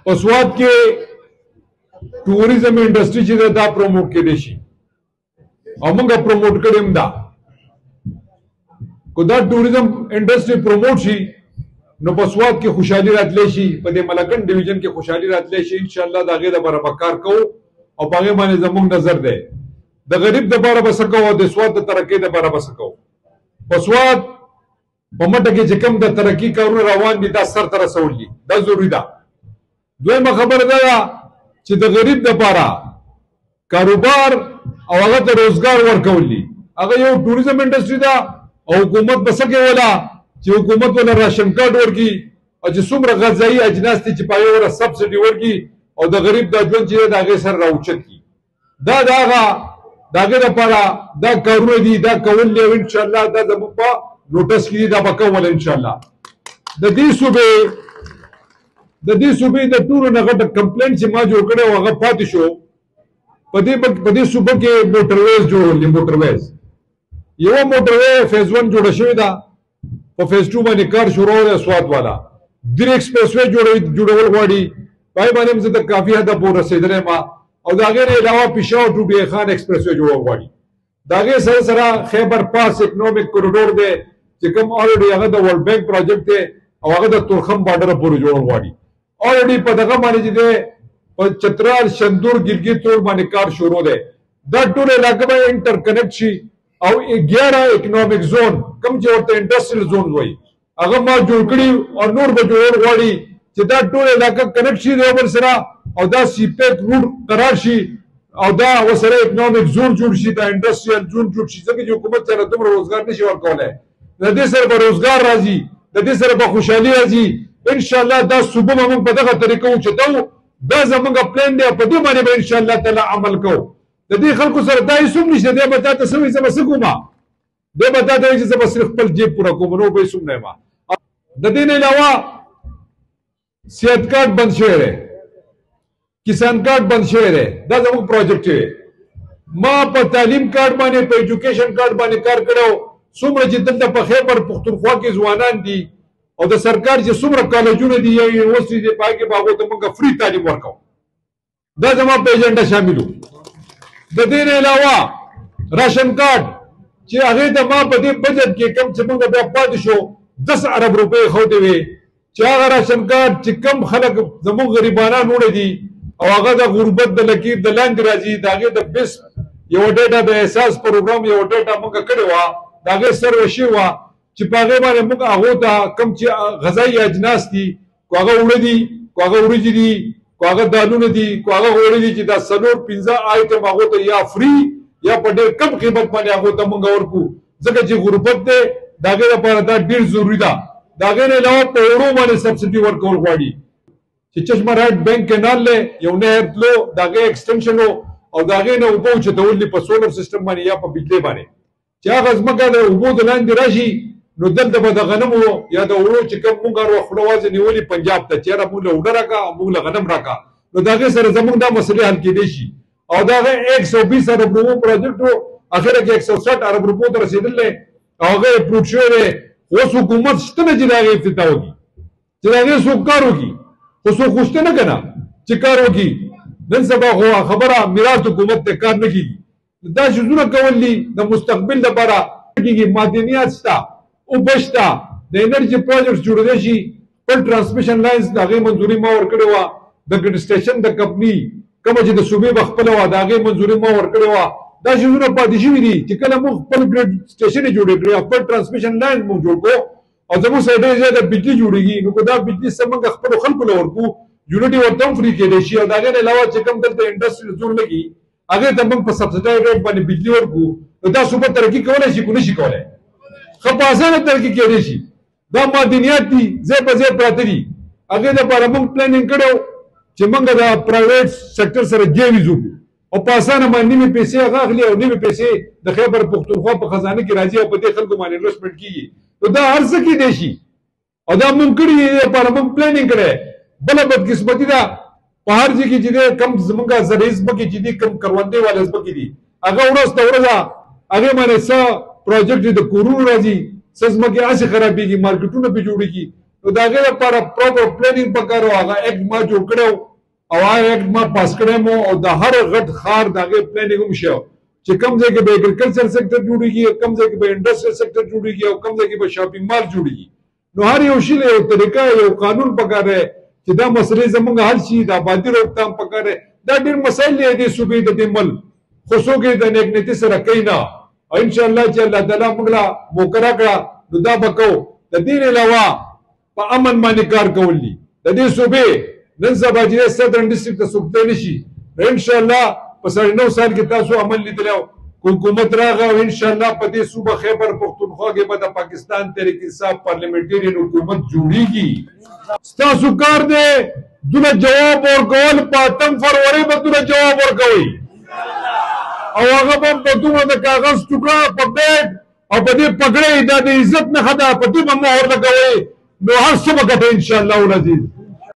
په سواد کې ټوریزم انډستری چې دا پروموټ کړي شي او موږ پروموټ کړیم دا کو دا ټوریزم انډستری پروموټ شي نو په سواد کې خوشحالي راتلی شي په دې ملکن ډیویژن کې خوشحالي راتلی شي ان شاء الله دا غي د برابر کار کوو او په هغه باندې زموږ نظر دی د غریب د باره بس کوو او د سواد د ترقۍ د باره بس کوو په سواد په مټه کې چې کوم د ترقۍ کارونه روان دي دا سر ته رسول دي دا ضروري ده دویمه خبره ده چې د غریب د باره کاروبار او هغه ته روزګار ورکول دي هغه یو ټوریزم انډستری ده او حکومت بس کوي چې حکومت ولا راشن کارت ورکي او چې څومره غذایی اجناس دي چې پای ولا سبسډي ورکي او د غریب د ژوند چې د هغه سر راوچت کی داغه لپاره دا کارونه دي دا کول له ان شاء الله دا د په نوټس کې دا وکول ان شاء الله د دې صوبې د ټولو نه غټ کمپلینټ چې ما جوړ کړو هغه پاتې شو په دې صوبې کې موټرویز جوړول موټرویز یو موټروی فیز 1 جوړ شوی دا په فیز 2 باندې کار شروع دی سواد والا ډیر ایکسپریس وے جوړول غواړي پای باندې زه د کافي حد پورې رسیدلې ما او دا غیر علاوه پېښور ټو ډی خان ایکسپریس وے جوړول غواړي دا غیر سره خیبر پاس اکنومیک کوریډور دی چې کوم اوريډي هغه د ورلد بانک پروجیکټ دی او هغه د تورخم بارډر پورې جوړول غواړي اوريډي په دغه باندې چې دی په چترال شندور ګلګت روډ باندې کار شروع دی دا ټول علاقه به انټر کنیکټ شي او 11 اکنومیک زون کوم چې ورته انډستریل زون وایي هغه ما جوړ کړي او نور به جوړول غواړي چې دا ټول علاقه کنیکټ شي د بل سره او دا سی پیک روډ قرار شي او دا وسره اکنومیک زون جوړ شي دا انډستریل زون جوړ شي ځکه چې حکومت سره دومره روزګار نشي ورکولای د دې سره به روزګار راځي د دې سره به خوشحالي راځي ان شاء الله دا صوبه موږ په دغه طریقو چتو دا زمونږ پلان دی په دې باندې به ان شاء الله تعالی عمل کوو د دې خلکو سره دا هیڅ نشته دی به تاسو سوي زما سګوما دی به تاسو چې زما صرف خپل جیب پورا کوم نو به سم نه ما د دې نه علاوه صحت کارت بند شوی دی کسان کارت بند شوی دی دا زموږ پروجیکټ دی ما په تعلیم کارت باندې په ایجوکیشن کارت باندې کار کړو څومره چې دلته په خیبر پختونخوا کې ځوانان دي او د سرکار چې څومره کالجونه دي یا یونیورسيټي دي پای کې باغو ته موږ فری تعلیم ورکو دا زموږ په ایجنډا شاملو د دې علاوه راشن کارت چې هغه د ما په دې بجټ کې کم څه موږ بیا پاتې شو 10 ارب روپۍ خو دی وي چې هغه راشن کارت چې کم خلک زموږ غریبانان وړي دي او هغه د غربت د لکیر د لاندې راځي داغه د بیس یو ډیټا د احساس پروګرام یو ډیټا موږ کړی و داغه سر وشي و چې په هغه باندې موږ هغه ته کم چې غذایی اجناس دي کوغه وړي دي کوغه ورجې دي کوغه دالونه دي کوغه وړي دي چې دا سلور 15 آیټم هغه ته یا فری یا په ډېر کم قیمت باندې هغه ته موږ ورکو ځکه چې غربت ده داغه لپاره دا ډېر ضروری ده داغه نه علاوه په اورو باندې سبسډي ورکول غواړي چې چشمه راټ بانک کینال له یو نه تلو داغه ایکسټنشن او داغه نه وبو چې تولې په سولر سیستم باندې یا په بجلی باندې چې هغه ځمکه د وبو د لاندې راشي نو دلته به د غنمو یا د وړو چې کوم موږ ورو خپلواز نیولې پنجاب ته چیرې موږ له وډه راکا موږ له غنم راکا نو داغه سره زموږ دا مسلې حل کېدې شي او داغه 120 ارب روپو پروجیکټ اخره کې 160 ارب روپو ته رسیدل او هغه اپروچ شوی اوس حکومت شته چې داغه افتتاح وکړي چې داغه څوک کار وکړي خو څوک خوشته نه کنه چې کار وکړي نن سبا خو خبره میراث حکومت ته کار نه کیږي دا شزونه کول دي د مستقبل لپاره کیږي معدنیات شته او بشتا د انرژي پروجیکټ جوړول شي پر ترانسمیشن لاینز دغه منځوري ما ورکړې و د ګډ سټیشن د کمپنی کوم چې د صوبې بخپل و دغه منځوري ما ورکړې و دا شزونه پاتې شوی دي چې کله موږ خپل ګډ سټیشن جوړ کړو خپل ترانسمیشن لاین موږ جوړ کړو او زموږ سره ډېر زیاته بجلی جوړیږي نو دا بجلی سمګه خپل خلکو له ورکو یونټي ورته فری کېدې شي او دغه علاوه چې کوم دلته انډستری زون لګي هغه ته موږ په سبسډای ریټ باندې بجلی ورکو دا صوبه ترقی کولای شي کو نشي کولای خو په اسانه ترقی کېدې شي دا معدنیات دي ځای په ځای پراته دي هغه لپاره موږ پلانینګ کړو چې موږ د پرایویټ سېکټر سره جیویزو او په اسانه باندې نیمه پیسې غاغلي او نیمه پیسې د خیبر پختونخوا په خزانه کې راځي او په دې خلکو باندې انویسټمنټ کیږي نو دا ارزه کې دی شي او دا موږ کړی لپاره موږ پلانینګ کړی بل بدقسمتي ده په هر ځای کې چې کم زمونږه زریز بکې چې دي کم کروندې والے بکې دي هغه ورځ ته ورځ هغه باندې څه پروجیکټ د کورونو راځي سزمکه اسې خرابېږي مارکیټونه به جوړېږي نو د هغې لپاره پراپر پلانینګ پکار و هغه اکټ ما جوړ کړی او هغه اکټ ما پاس کړی مو او د هر غټ ښار د هغې پلانینګ هم شوی چې کوم ځای کې به اګریکلچر سیکټر جوړېږي کوم ځای کې به انډسټریل سیکټر جوړېږي او کوم ځای کې به شاپینګ مال جوړېږي نو هر یو شي له یو طریقه یو قانون پکار دی چې دا مسلې زموږ حل شي د آبادي روکتام پکار دی دا ډېر مسایل دی دې صوبې د دې ملک خو څوک یې د نیک نیتي سره کوي نه او انشاءالله چې الله تعالی موږ له موقع راکړه نو دا به کوو د دې نه علاوه په امن باندې کار کول دي د دې صوبې نن سبا چې سدرن ډسټرکټ ته څوک تللی شي نو انشاءالله په 9.5 سال کې تاسو عمل لیدلی او حکومت راغی او انشاءالله په دې صوبه خیبر پښتونخوا کې به د پاکستان تحریک انصاف پارلیمنټرین حکومت جوړیږي ستاسو کار دی دونه جواب ورکول په 8 فروری به دونه جواب ورکوئ او هغه به په دومره د کاغذ ټوکړه په بیګ او په دې پګړۍ دا د عزت نښه ده په دې به مهر لګوئ نو هر څه به ګټئ انشاءالله العزیز